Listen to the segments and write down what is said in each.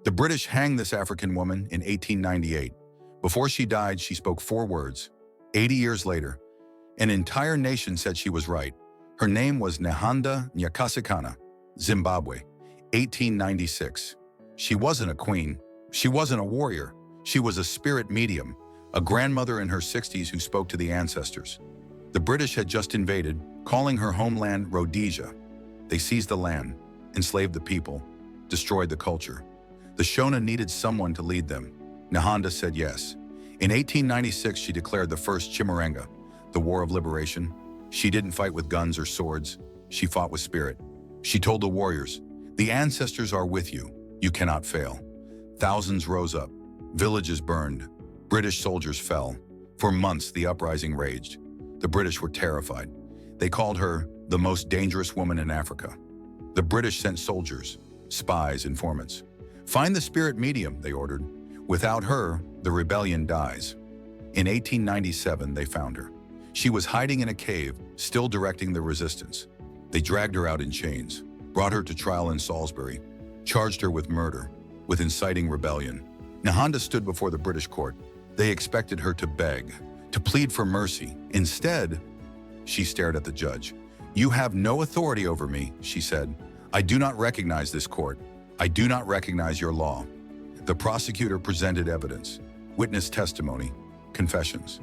The British hanged this African woman in 1898. Before she died, she spoke 4 words. 80 years later, an entire nation said she was right. Her name was Nehanda Nyakasikana, Zimbabwe, 1896. She wasn't a queen. She wasn't a warrior. She was a spirit medium, a grandmother in her 60s who spoke to the ancestors. The British had just invaded, calling her homeland Rhodesia. They seized the land, enslaved the people, destroyed the culture. The Shona needed someone to lead them. Nehanda said yes. In 1896, she declared the First Chimurenga, the War of Liberation. She didn't fight with guns or swords. She fought with spirit. She told the warriors, "The ancestors are with you. You cannot fail." Thousands rose up. Villages burned. British soldiers fell. For months, the uprising raged. The British were terrified. They called her the most dangerous woman in Africa. The British sent soldiers, spies, informants. "Find the spirit medium," they ordered. "Without her, the rebellion dies." In 1897, they found her. She was hiding in a cave, still directing the resistance. They dragged her out in chains, brought her to trial in Salisbury, charged her with murder, with inciting rebellion. Nehanda stood before the British court. They expected her to beg, to plead for mercy. Instead, she stared at the judge. "You have no authority over me," she said. "I do not recognize this court. I do not recognize your law." The prosecutor presented evidence, witness testimony, confessions.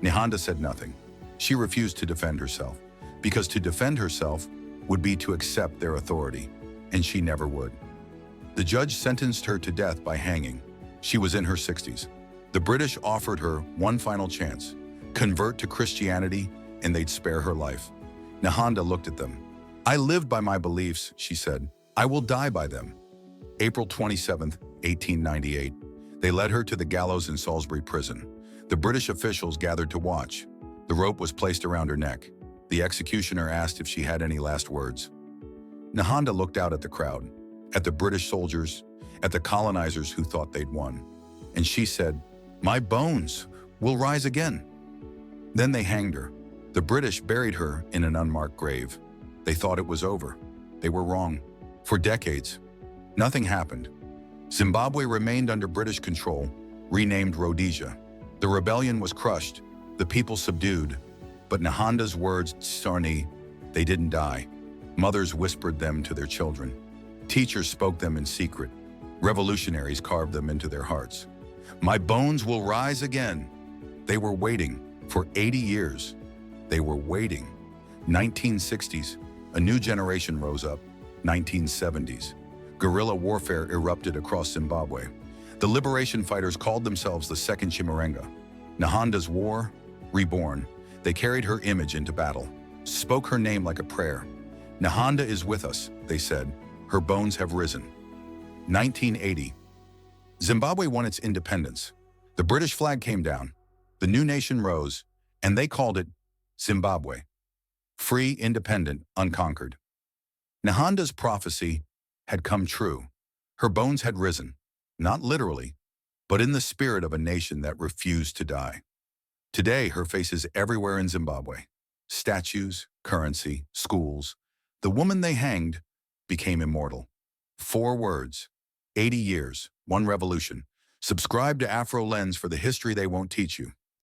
Nehanda said nothing. She refused to defend herself, because to defend herself would be to accept their authority, and she never would. The judge sentenced her to death by hanging. She was in her 60s. The British offered her one final chance: convert to Christianity and they'd spare her life. Nehanda looked at them. "I lived by my beliefs," she said. "I will die by them." April 27, 1898. They led her to the gallows in Salisbury prison. The British officials gathered to watch. The rope was placed around her neck. The executioner asked if she had any last words. Nehanda looked out at the crowd, at the British soldiers, at the colonizers who thought they'd won. And she said, "My bones will rise again." Then they hanged her. The British buried her in an unmarked grave. They thought it was over. They were wrong. For decades, nothing happened. Zimbabwe remained under British control, renamed Rhodesia. The rebellion was crushed, the people subdued. But Nehanda's words, "Sarni," they didn't die. Mothers whispered them to their children. Teachers spoke them in secret. Revolutionaries carved them into their hearts. "My bones will rise again." They were waiting for 80 years. They were waiting. 1960s, a new generation rose up. 1970s, guerrilla warfare erupted across Zimbabwe. The liberation fighters called themselves the Second Chimurenga. Nehanda's war, reborn. They carried her image into battle, spoke her name like a prayer. "Nehanda is with us," they said. "Her bones have risen." 1980. Zimbabwe won its independence. The British flag came down. The new nation rose, and they called it Zimbabwe. Free, independent, unconquered. Nehanda's prophecy had come true. Her bones had risen, not literally, but in the spirit of a nation that refused to die. Today, her face is everywhere in Zimbabwe. Statues, currency, schools. The woman they hanged became immortal. 4 words, 80 years, 1 revolution. Subscribe to Afro Lens for the history they won't teach you.